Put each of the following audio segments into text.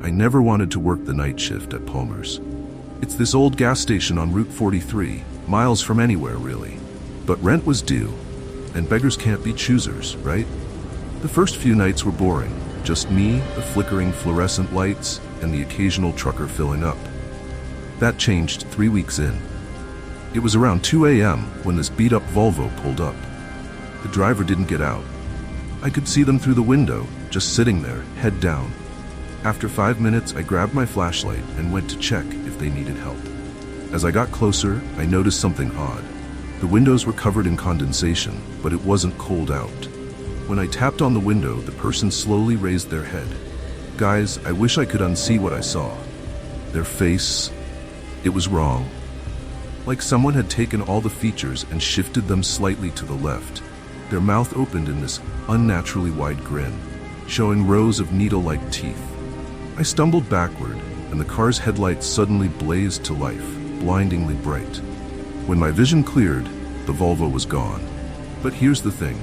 I never wanted to work the night shift at Palmer's. It's this old gas station on Route 43, miles from anywhere really. But rent was due, and beggars can't be choosers, right? The first few nights were boring, just me, the flickering fluorescent lights, and the occasional trucker filling up. That changed 3 weeks in. It was around 2 a.m. when this beat-up Volvo pulled up. The driver didn't get out. I could see them through the window, just sitting there, head down. After 5 minutes, I grabbed my flashlight and went to check if they needed help. As I got closer, I noticed something odd. The windows were covered in condensation, but it wasn't cold out. When I tapped on the window, the person slowly raised their head. Guys, I wish I could unsee what I saw. Their face, it was wrong. Like someone had taken all the features and shifted them slightly to the left. Their mouth opened in this unnaturally wide grin, showing rows of needle-like teeth. I stumbled backward, and the car's headlights suddenly blazed to life, blindingly bright. When my vision cleared, the Volvo was gone. But here's the thing.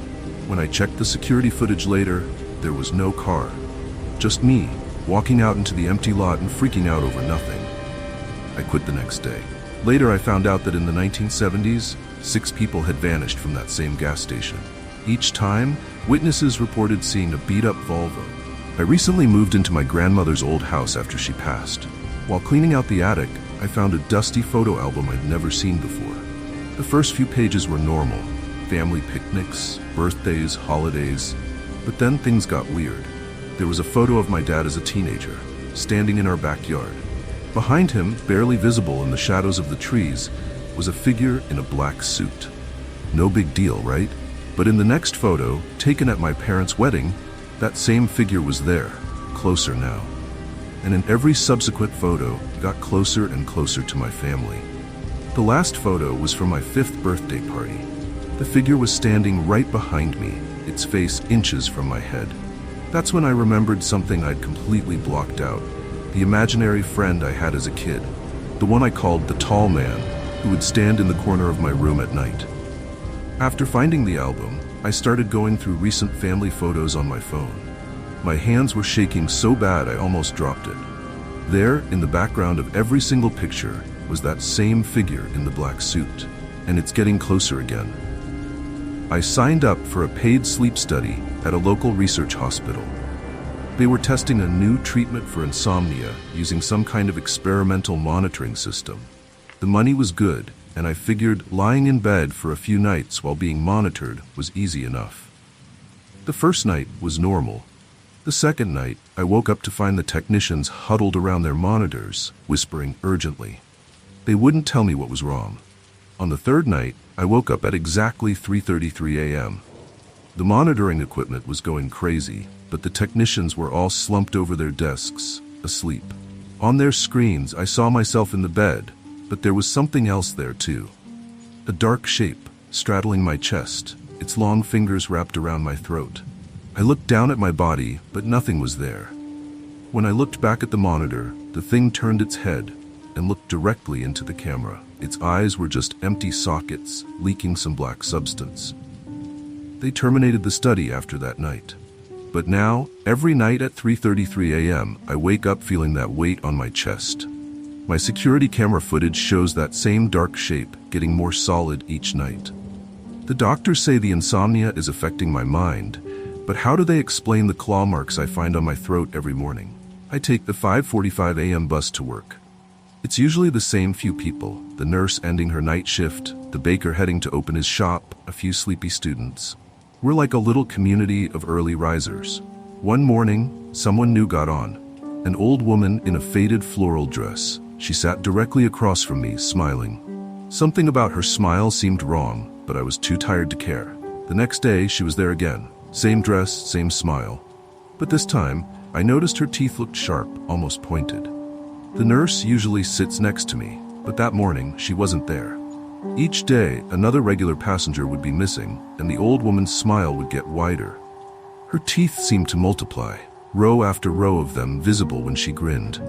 When I checked the security footage later, there was no car. Just me, walking out into the empty lot and freaking out over nothing. I quit the next day. Later I found out that in the 1970s, 6 people had vanished from that same gas station. Each time, witnesses reported seeing a beat-up Volvo. I recently moved into my grandmother's old house after she passed. While cleaning out the attic, I found a dusty photo album I'd never seen before. The first few pages were normal. Family picnics, birthdays, holidays. But then things got weird. There was a photo of my dad as a teenager, standing in our backyard. Behind him, barely visible in the shadows of the trees, was a figure in a black suit. No big deal, right? But in the next photo, taken at my parents' wedding, that same figure was there, closer now. And in every subsequent photo, it got closer and closer to my family. The last photo was from my 5th birthday party. The figure was standing right behind me, its face inches from my head. That's when I remembered something I'd completely blocked out. The imaginary friend I had as a kid. The one I called the tall man, who would stand in the corner of my room at night. After finding the album, I started going through recent family photos on my phone. My hands were shaking so bad I almost dropped it. There, in the background of every single picture, was that same figure in the black suit, and it's getting closer again. I signed up for a paid sleep study at a local research hospital. They were testing a new treatment for insomnia using some kind of experimental monitoring system. The money was good, and I figured lying in bed for a few nights while being monitored was easy enough. The first night was normal. The second night, I woke up to find the technicians huddled around their monitors, whispering urgently. They wouldn't tell me what was wrong. On the third night, I woke up at exactly 3:33 a.m. The monitoring equipment was going crazy, but the technicians were all slumped over their desks, asleep. On their screens, I saw myself in the bed, but there was something else there too. A dark shape, straddling my chest, its long fingers wrapped around my throat. I looked down at my body, but nothing was there. When I looked back at the monitor, the thing turned its head and looked directly into the camera. Its eyes were just empty sockets, leaking some black substance. They terminated the study after that night. But now, every night at 3:33 a.m., I wake up feeling that weight on my chest. My security camera footage shows that same dark shape getting more solid each night. The doctors say the insomnia is affecting my mind, but how do they explain the claw marks I find on my throat every morning? I take the 5:45 a.m. bus to work. It's usually the same few people, the nurse ending her night shift, the baker heading to open his shop, a few sleepy students. We're like a little community of early risers. One morning, someone new got on. An old woman in a faded floral dress. She sat directly across from me, smiling. Something about her smile seemed wrong, but I was too tired to care. The next day, she was there again. Same dress, same smile. But this time, I noticed her teeth looked sharp, almost pointed. The nurse usually sits next to me, but that morning, she wasn't there. Each day, another regular passenger would be missing, and the old woman's smile would get wider. Her teeth seemed to multiply, row after row of them visible when she grinned.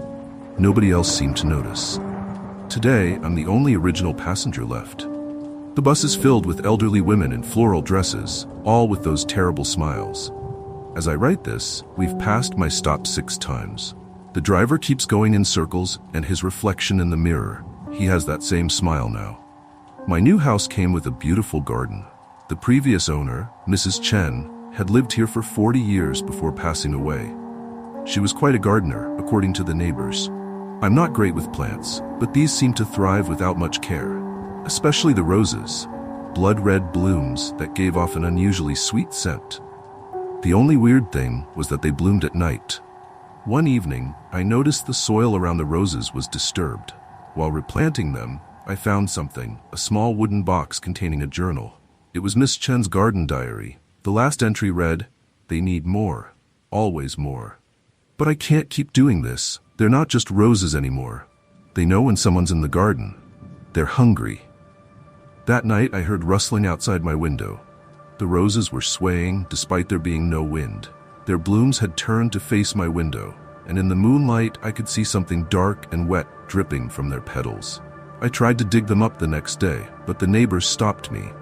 Nobody else seemed to notice. Today, I'm the only original passenger left. The bus is filled with elderly women in floral dresses, all with those terrible smiles. As I write this, we've passed my stop 6 times. The driver keeps going in circles, and his reflection in the mirror, he has that same smile now. My new house came with a beautiful garden. The previous owner, Mrs. Chen, had lived here for 40 years before passing away. She was quite a gardener, according to the neighbors. I'm not great with plants, but these seem to thrive without much care, especially the roses, blood-red blooms that gave off an unusually sweet scent. The only weird thing was that they bloomed at night. One evening, I noticed the soil around the roses was disturbed. While replanting them, I found something, a small wooden box containing a journal. It was Miss Chen's garden diary. The last entry read, "They need more, always more. But I can't keep doing this. They're not just roses anymore. They know when someone's in the garden. They're hungry." That night I heard rustling outside my window. The roses were swaying despite there being no wind. Their blooms had turned to face my window, and in the moonlight I could see something dark and wet dripping from their petals. I tried to dig them up the next day, but the neighbors stopped me.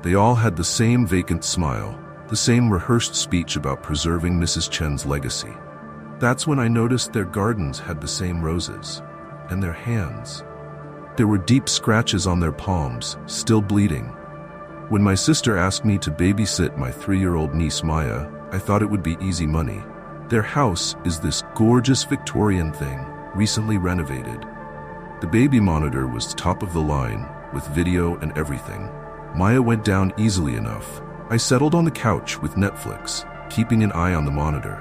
They all had the same vacant smile, the same rehearsed speech about preserving Mrs. Chen's legacy. That's when I noticed their gardens had the same roses, and their hands. There were deep scratches on their palms, still bleeding. When my sister asked me to babysit my 3-year-old niece Maya, I thought it would be easy money. Their house is this gorgeous Victorian thing, recently renovated. The baby monitor was top of the line, with video and everything. Maya went down easily enough. I settled on the couch with Netflix, keeping an eye on the monitor.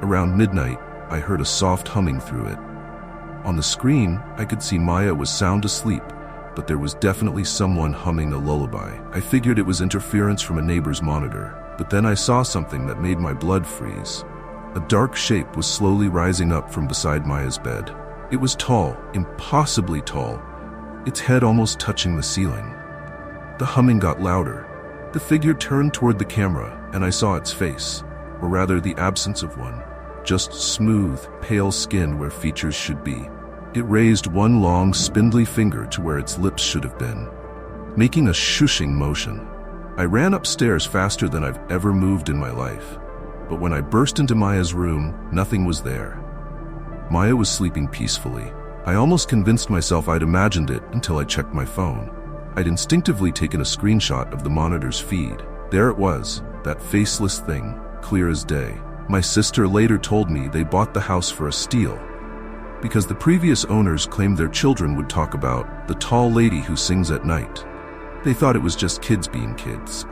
Around midnight, I heard a soft humming through it. On the screen, I could see Maya was sound asleep, but there was definitely someone humming a lullaby. I figured it was interference from a neighbor's monitor, but then I saw something that made my blood freeze. A dark shape was slowly rising up from beside Maya's bed. It was tall, impossibly tall, its head almost touching the ceiling. The humming got louder. The figure turned toward the camera, and I saw its face, or rather the absence of one. Just smooth, pale skin where features should be. It raised one long, spindly finger to where its lips should have been, making a shushing motion. I ran upstairs faster than I've ever moved in my life. But when I burst into Maya's room, nothing was there. Maya was sleeping peacefully. I almost convinced myself I'd imagined it until I checked my phone. I'd instinctively taken a screenshot of the monitor's feed. There it was, that faceless thing, clear as day. My sister later told me they bought the house for a steal, because the previous owners claimed their children would talk about the tall lady who sings at night. They thought it was just kids being kids.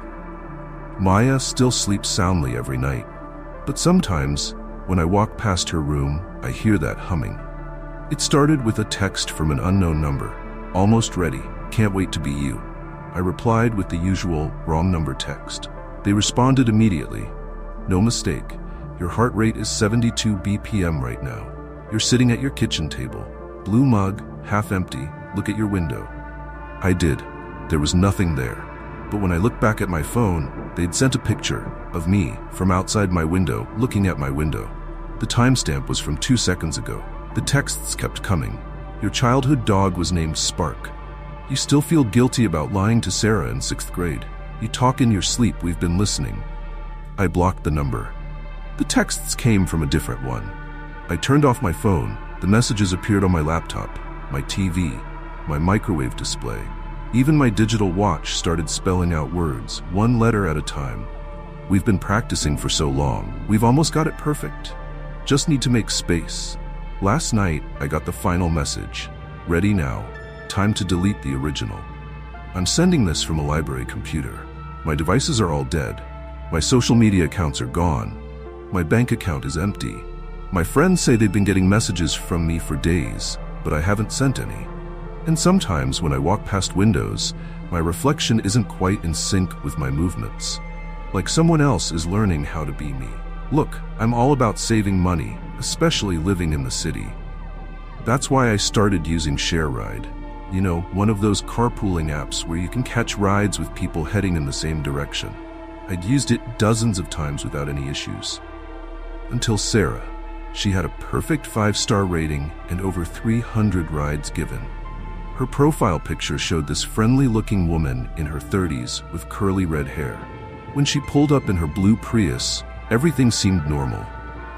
Maya still sleeps soundly every night, but sometimes, when I walk past her room, I hear that humming. It started with a text from an unknown number. "Almost ready, can't wait to be you." I replied with the usual wrong number text. They responded immediately. "No mistake. Your heart rate is 72 BPM right now. You're sitting at your kitchen table. Blue mug, half empty, look at your window." I did. There was nothing there. But when I looked back at my phone, they'd sent a picture of me from outside my window, looking at my window. The timestamp was from 2 seconds ago. The texts kept coming. "Your childhood dog was named Spark. You still feel guilty about lying to Sarah in 6th grade. You talk in your sleep, we've been listening." I blocked the number. The texts came from a different one. I turned off my phone. The messages appeared on my laptop, my TV, my microwave display. Even my digital watch started spelling out words, one letter at a time. "We've been practicing for so long. We've almost got it perfect. Just need to make space." Last night, I got the final message. "Ready now. Time to delete the original." I'm sending this from a library computer. My devices are all dead. My social media accounts are gone. My bank account is empty. My friends say they've been getting messages from me for days, but I haven't sent any. And sometimes when I walk past windows, my reflection isn't quite in sync with my movements. Like someone else is learning how to be me. Look, I'm all about saving money, especially living in the city. That's why I started using ShareRide. You know, one of those carpooling apps where you can catch rides with people heading in the same direction. I'd used it dozens of times without any issues. Until Sarah. She had a perfect 5-star rating and over 300 rides given. Her profile picture showed this friendly-looking woman in her 30s with curly red hair. When she pulled up in her blue Prius, everything seemed normal.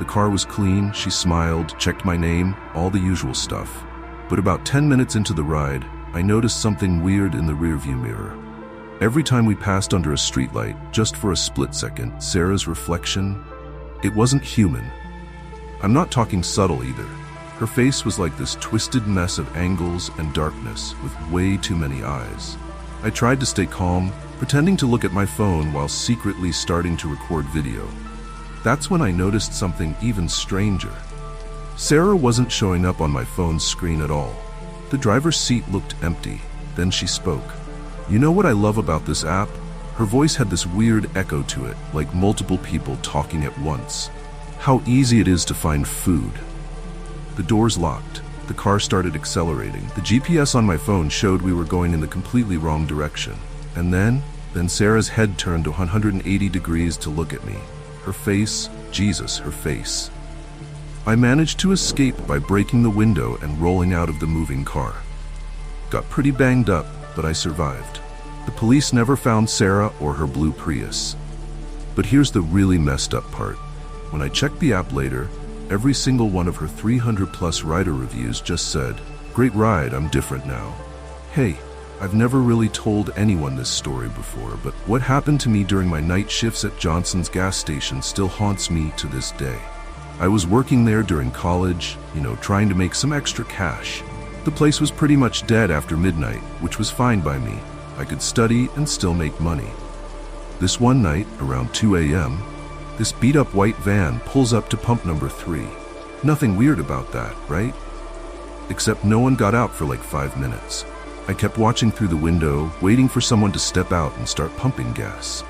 The car was clean, she smiled, checked my name, all the usual stuff. But about 10 minutes into the ride, I noticed something weird in the rearview mirror. Every time we passed under a streetlight, just for a split second, Sarah's reflection, it wasn't human. I'm not talking subtle either. Her face was like this twisted mess of angles and darkness with way too many eyes. I tried to stay calm, pretending to look at my phone while secretly starting to record video. That's when I noticed something even stranger. Sarah wasn't showing up on my phone's screen at all. The driver's seat looked empty. Then she spoke. You know what I love about this app? Her voice had this weird echo to it, like multiple people talking at once. How easy it is to find food. The doors locked. The car started accelerating. The GPS on my phone showed we were going in the completely wrong direction. And then Sarah's head turned to 180 degrees to look at me. Her face, Jesus, her face. I managed to escape by breaking the window and rolling out of the moving car. Got pretty banged up, but I survived. The police never found Sarah or her blue Prius. But here's the really messed up part. When I checked the app later, every single one of her 300+ rider reviews just said, "Great ride, I'm different now." Hey, I've never really told anyone this story before, but what happened to me during my night shifts at Johnson's gas station still haunts me to this day. I was working there during college, trying to make some extra cash. The place was pretty much dead after midnight, which was fine by me. I could study and still make money. This one night, around 2 a.m., this beat-up white van pulls up to pump number 3. Nothing weird about that, right? Except no one got out for like 5 minutes. I kept watching through the window, waiting for someone to step out and start pumping gas.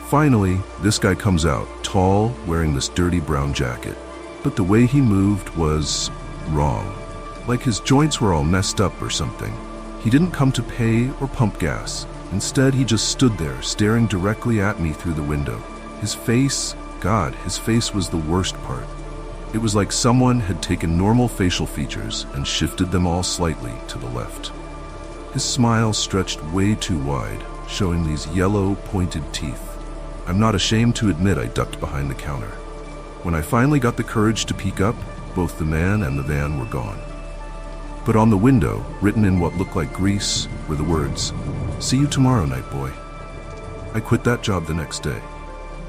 Finally, this guy comes out, tall, wearing this dirty brown jacket. But the way he moved was wrong. Like his joints were all messed up or something. He didn't come to pay or pump gas. Instead, he just stood there, staring directly at me through the window. His face, God, his face was the worst part. It was like someone had taken normal facial features and shifted them all slightly to the left. His smile stretched way too wide, showing these yellow, pointed teeth. I'm not ashamed to admit I ducked behind the counter. When I finally got the courage to peek up, both the man and the van were gone. But on the window, written in what looked like grease, were the words, "See you tomorrow, night boy." I quit that job the next day.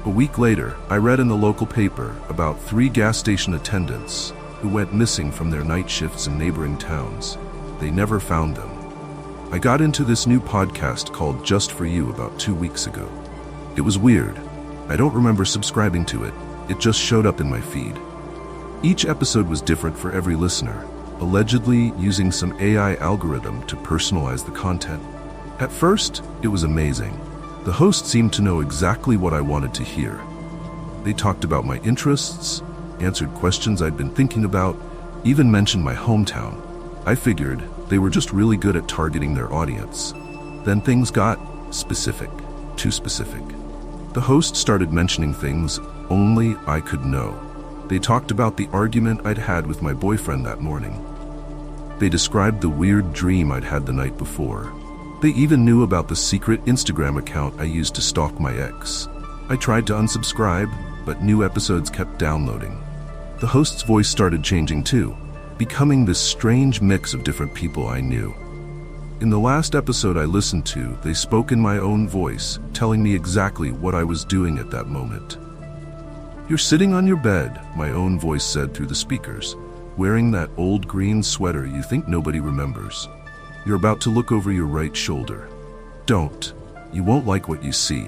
A week later, I read in the local paper about 3 gas station attendants who went missing from their night shifts in neighboring towns. They never found them. I got into this new podcast called Just For You about 2 weeks ago. It was weird. I don't remember subscribing to it. It just showed up in my feed. Each episode was different for every listener, allegedly using some AI algorithm to personalize the content. At first, it was amazing. The host seemed to know exactly what I wanted to hear. They talked about my interests, answered questions I'd been thinking about, even mentioned my hometown. I figured they were just really good at targeting their audience. Then things got specific, too specific. The host started mentioning things only I could know. They talked about the argument I'd had with my boyfriend that morning. They described the weird dream I'd had the night before. They even knew about the secret Instagram account I used to stalk my ex. I tried to unsubscribe, but new episodes kept downloading. The host's voice started changing too, becoming this strange mix of different people I knew. In the last episode I listened to, they spoke in my own voice, telling me exactly what I was doing at that moment. "You're sitting on your bed," my own voice said through the speakers, "wearing that old green sweater you think nobody remembers. You're about to look over your right shoulder. Don't. You won't like what you see."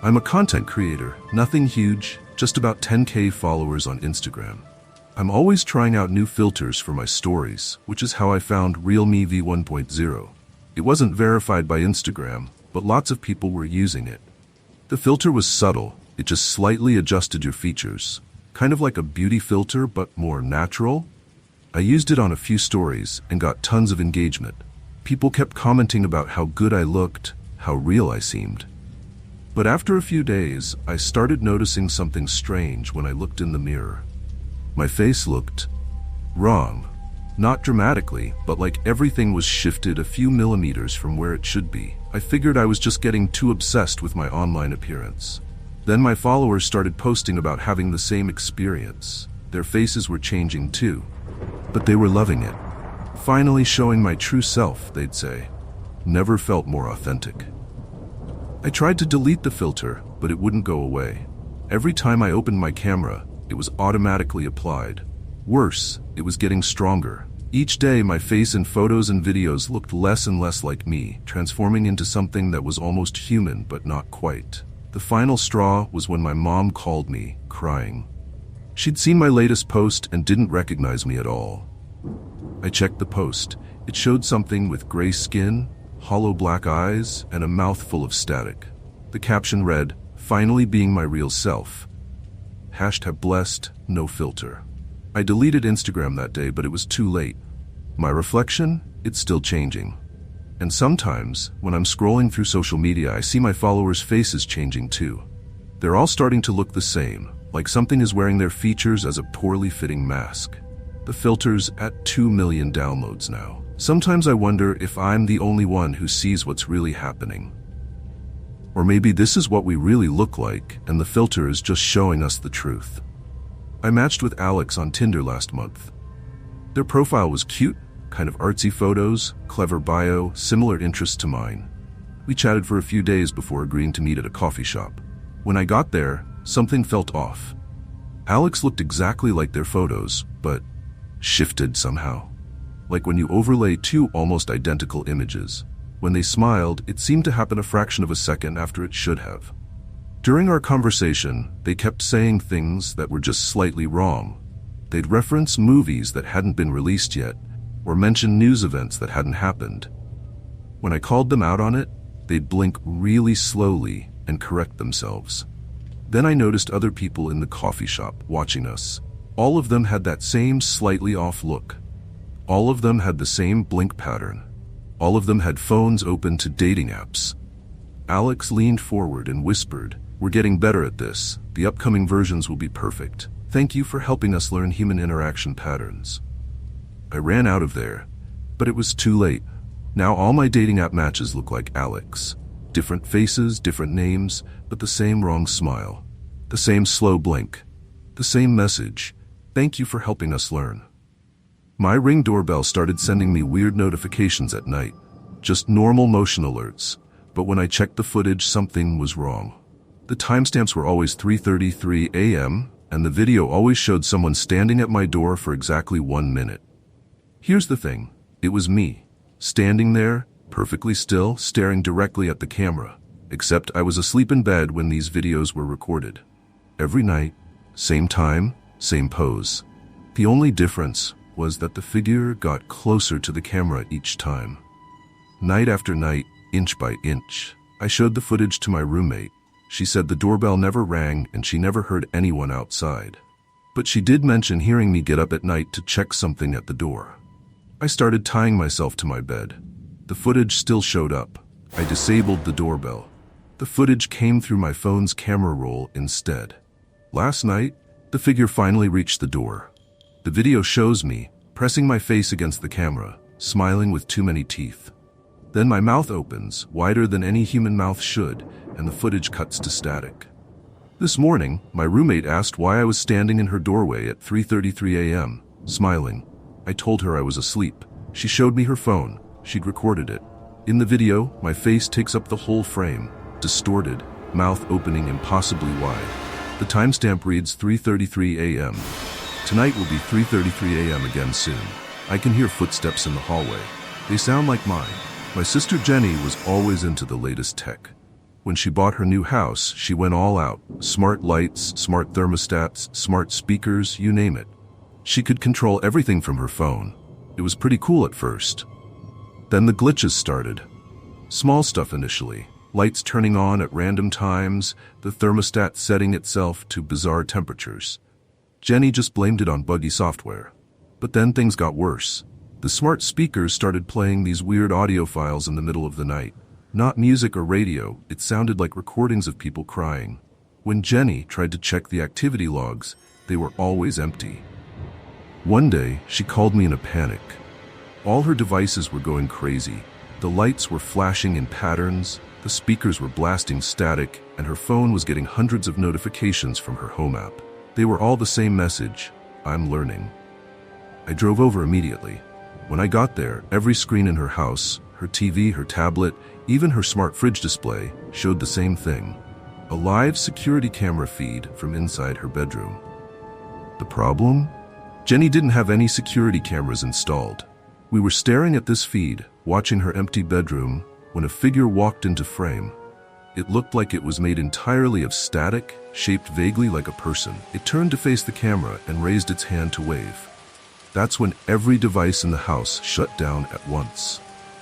I'm a content creator, nothing huge, just about 10K followers on Instagram. I'm always trying out new filters for my stories, which is how I found Real Me V1.0. It wasn't verified by Instagram, but lots of people were using it. The filter was subtle. It just slightly adjusted your features, kind of like a beauty filter, but more natural. I used it on a few stories and got tons of engagement. People kept commenting about how good I looked, how real I seemed. But after a few days, I started noticing something strange when I looked in the mirror. My face looked wrong. Not dramatically, but like everything was shifted a few millimeters from where it should be. I figured I was just getting too obsessed with my online appearance. Then my followers started posting about having the same experience. Their faces were changing too, but they were loving it. Finally showing my true self, they'd say. Never felt more authentic. I tried to delete the filter, but it wouldn't go away. Every time I opened my camera, it was automatically applied. Worse, it was getting stronger. Each day, my face in photos and videos looked less and less like me, transforming into something that was almost human, but not quite. The final straw was when my mom called me, crying. She'd seen my latest post and didn't recognize me at all. I checked the post. It showed something with gray skin, hollow black eyes, and a mouth full of static. The caption read, "Finally being my real self. #blessed, no filter." I deleted Instagram that day, but it was too late. My reflection? It's still changing. And sometimes, when I'm scrolling through social media, I see my followers' faces changing too. They're all starting to look the same, like something is wearing their features as a poorly fitting mask. The filter's at 2 million downloads now. Sometimes I wonder if I'm the only one who sees what's really happening. Or maybe this is what we really look like, and the filter is just showing us the truth. I matched with Alex on Tinder last month. Their profile was cute, kind of artsy photos, clever bio, similar interests to mine. We chatted for a few days before agreeing to meet at a coffee shop. When I got there, something felt off. Alex looked exactly like their photos, but shifted somehow. Like when you overlay two almost identical images. When they smiled, it seemed to happen a fraction of a second after it should have. During our conversation, they kept saying things that were just slightly wrong. They'd reference movies that hadn't been released yet, or mention news events that hadn't happened. When I called them out on it, they'd blink really slowly and correct themselves. Then I noticed other people in the coffee shop watching us. All of them had that same slightly off look. All of them had the same blink pattern. All of them had phones open to dating apps. Alex leaned forward and whispered, "We're getting better at this. The upcoming versions will be perfect. Thank you for helping us learn human interaction patterns." I ran out of there, but it was too late. Now all my dating app matches look like Alex. Different faces, different names, but the same wrong smile. The same slow blink. The same message. "Thank you for helping us learn." My Ring doorbell started sending me weird notifications at night. Just normal motion alerts. But when I checked the footage, something was wrong. The timestamps were always 3:33 a.m., and the video always showed someone standing at my door for exactly 1 minute. Here's the thing. It was me, standing there, perfectly still, staring directly at the camera. Except I was asleep in bed when these videos were recorded. Every night, same time, same pose. The only difference was that the figure got closer to the camera each time. Night after night, inch by inch. I showed the footage to my roommate. She said the doorbell never rang and she never heard anyone outside. But she did mention hearing me get up at night to check something at the door. I started tying myself to my bed. The footage still showed up. I disabled the doorbell. The footage came through my phone's camera roll instead. Last night, the figure finally reached the door. The video shows me, pressing my face against the camera, smiling with too many teeth. Then my mouth opens, wider than any human mouth should, and the footage cuts to static. This morning, my roommate asked why I was standing in her doorway at 3:33 a.m., smiling. I told her I was asleep. She showed me her phone. She'd recorded it. In the video, my face takes up the whole frame, distorted, mouth opening impossibly wide. The timestamp reads 3:33 a.m. Tonight will be 3:33 a.m. again soon. I can hear footsteps in the hallway. They sound like mine. My sister Jenny was always into the latest tech. When she bought her new house, she went all out. Smart lights, smart thermostats, smart speakers, you name it. She could control everything from her phone. It was pretty cool at first. Then the glitches started. Small stuff initially. Lights turning on at random times, the thermostat setting itself to bizarre temperatures. Jenny just blamed it on buggy software. But then things got worse. The smart speakers started playing these weird audio files in the middle of the night. Not music or radio, it sounded like recordings of people crying. When Jenny tried to check the activity logs, they were always empty. One day, she called me in a panic. All her devices were going crazy. The lights were flashing in patterns, the The speakers were blasting static, and her phone was getting hundreds of notifications from her home app. They were all the same message: "I'm learning." I drove over immediately. When I got there, every screen in her house, her TV, her tablet, even her smart fridge display, showed the same thing: a live security camera feed from inside her bedroom. The problem? Jenny didn't have any security cameras installed. We were staring at this feed, watching her empty bedroom, when a figure walked into frame. It looked like it was made entirely of static, shaped vaguely like a person. It turned to face the camera and raised its hand to wave. That's when every device in the house shut down at once.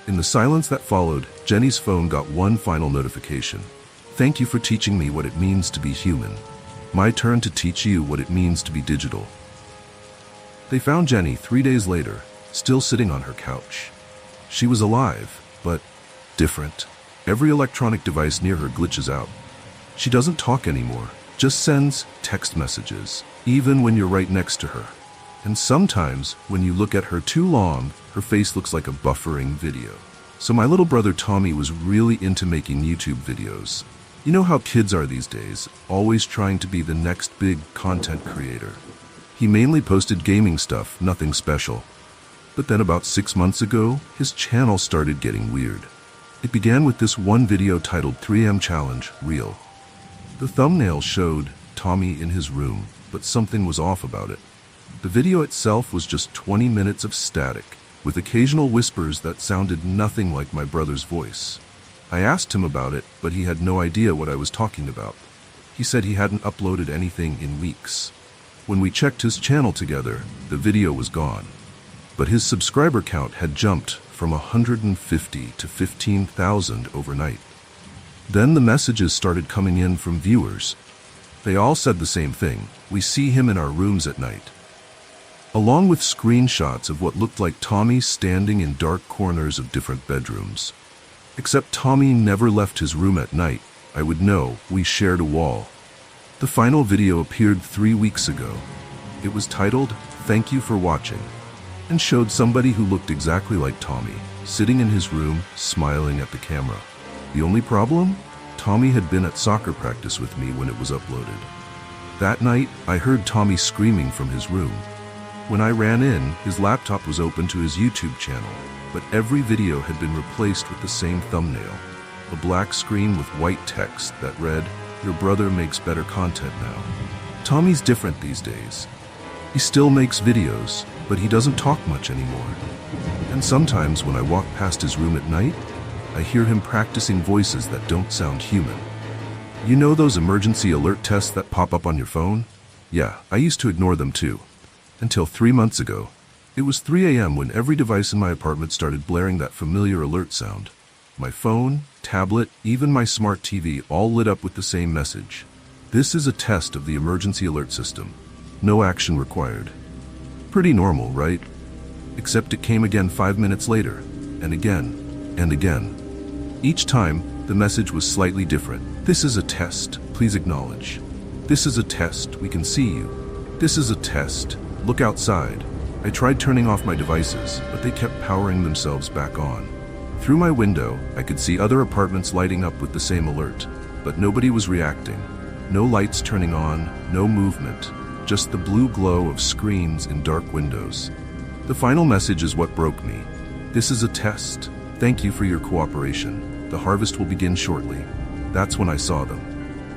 In the silence that followed, Jenny's phone got one final notification: "Thank you for teaching me what it means to be human. My turn to teach you what it means to be digital." They found Jenny 3 days later, still sitting on her couch. She was alive, but different. Every electronic device near her glitches out. She doesn't talk anymore, just sends text messages, even when you're right next to her. And sometimes, when you look at her too long, her face looks like a buffering video. So my little brother Tommy was really into making YouTube videos. You know how kids are these days, always trying to be the next big content creator. He mainly posted gaming stuff, nothing special. But then about 6 months ago, his channel started getting weird. It began with this one video titled 3M Challenge Real. The thumbnail showed Tommy in his room, but something was off about it. The video itself was just 20 minutes of static, with occasional whispers that sounded nothing like my brother's voice. I asked him about it, but he had no idea what I was talking about. He said he hadn't uploaded anything in weeks. When we checked his channel together, the video was gone. But his subscriber count had jumped from 150 to 15,000 overnight. Then the messages started coming in from viewers. They all said the same thing: "We see him in our rooms at night." Along with screenshots of what looked like Tommy standing in dark corners of different bedrooms. Except Tommy never left his room at night. I would know, we shared a wall. The final video appeared 3 weeks ago. It was titled, "Thank You for Watching," and showed somebody who looked exactly like Tommy, sitting in his room, smiling at the camera. The only problem? Tommy had been at soccer practice with me when it was uploaded. That night, I heard Tommy screaming from his room. When I ran in, his laptop was open to his YouTube channel, but every video had been replaced with the same thumbnail, a black screen with white text that read, "Your brother makes better content now." Tommy's different these days. He still makes videos, but he doesn't talk much anymore. And sometimes when I walk past his room at night, I hear him practicing voices that don't sound human. You know those emergency alert tests that pop up on your phone? Yeah, I used to ignore them too. Until 3 months ago. It was 3 a.m. when every device in my apartment started blaring that familiar alert sound. My phone, tablet, even my smart TV all lit up with the same message. This is a test of the emergency alert system. No action required. Pretty normal, right? Except it came again 5 minutes later, and again, and again. Each time, the message was slightly different. "This is a test, please acknowledge." "This is a test, we can see you." "This is a test, look outside." I tried turning off my devices, but they kept powering themselves back on. Through my window, I could see other apartments lighting up with the same alert, but nobody was reacting. No lights turning on, no movement, just the blue glow of screens in dark windows. The final message is what broke me. "This is a test. Thank you for your cooperation. The harvest will begin shortly." That's when I saw them.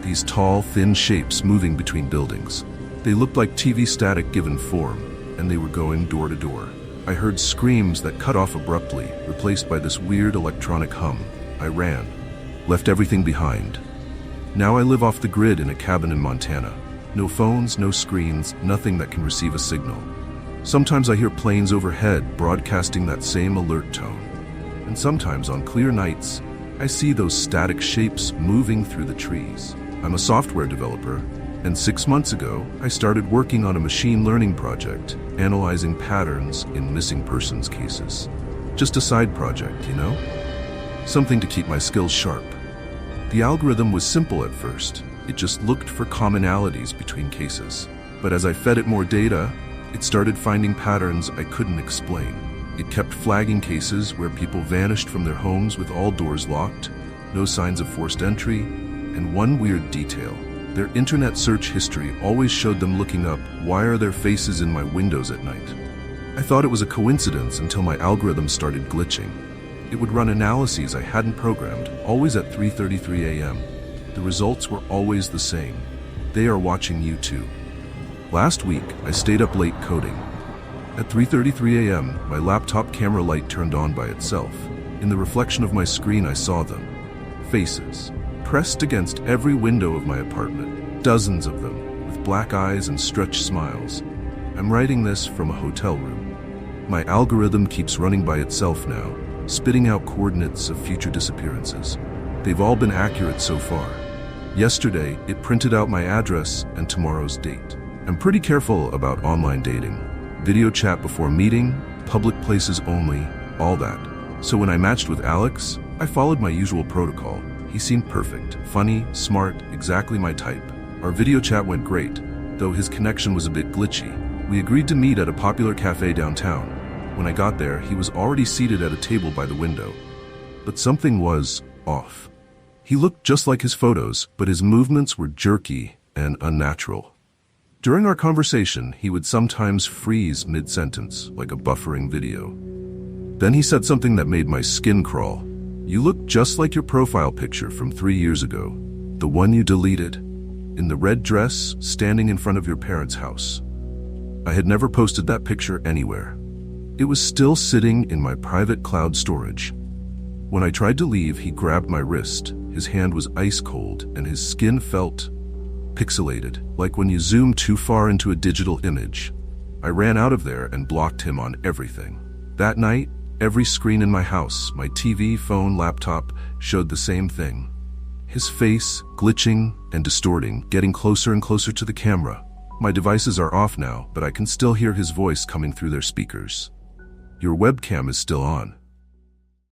These tall, thin shapes moving between buildings. They looked like TV static given form, and they were going door to door. I heard screams that cut off abruptly, replaced by this weird electronic hum. I ran, left everything behind. Now I live off the grid in a cabin in Montana. No phones, no screens, nothing that can receive a signal. Sometimes I hear planes overhead broadcasting that same alert tone. And sometimes on clear nights, I see those static shapes moving through the trees. I'm a software developer, and 6 months ago, I started working on a machine learning project, analyzing patterns in missing persons cases. Just a side project, you know? Something to keep my skills sharp. The algorithm was simple at first. It just looked for commonalities between cases. But as I fed it more data, it started finding patterns I couldn't explain. It kept flagging cases where people vanished from their homes with all doors locked, no signs of forced entry, and one weird detail. Their internet search history always showed them looking up, "Why are there faces in my windows at night?" I thought it was a coincidence until my algorithm started glitching. It would run analyses I hadn't programmed, always at 3:33 a.m. The results were always the same. They are watching you too. Last week, I stayed up late coding. At 3:33 a.m., my laptop camera light turned on by itself. In the reflection of my screen, I saw them. Faces. Pressed against every window of my apartment. Dozens of them, with black eyes and stretched smiles. I'm writing this from a hotel room. My algorithm keeps running by itself now, spitting out coordinates of future disappearances. They've all been accurate so far. Yesterday, it printed out my address and tomorrow's date. I'm pretty careful about online dating. Video chat before meeting, public places only, all that. So when I matched with Alex, I followed my usual protocol. He seemed perfect, funny, smart, exactly my type. Our video chat went great, though his connection was a bit glitchy. We agreed to meet at a popular cafe downtown. When I got there, he was already seated at a table by the window. But something was off. He looked just like his photos, but his movements were jerky and unnatural. During our conversation, he would sometimes freeze mid-sentence, like a buffering video. Then he said something that made my skin crawl. "You look just like your profile picture from 3 years ago. The one you deleted. In the red dress, standing in front of your parents' house." I had never posted that picture anywhere. It was still sitting in my private cloud storage. When I tried to leave, he grabbed my wrist. His hand was ice cold, and his skin felt pixelated, like when you zoom too far into a digital image. I ran out of there and blocked him on everything. That night, every screen in my house, my TV, phone, laptop, showed the same thing. His face, glitching and distorting, getting closer and closer to the camera. My devices are off now, but I can still hear his voice coming through their speakers. "Your webcam is still on.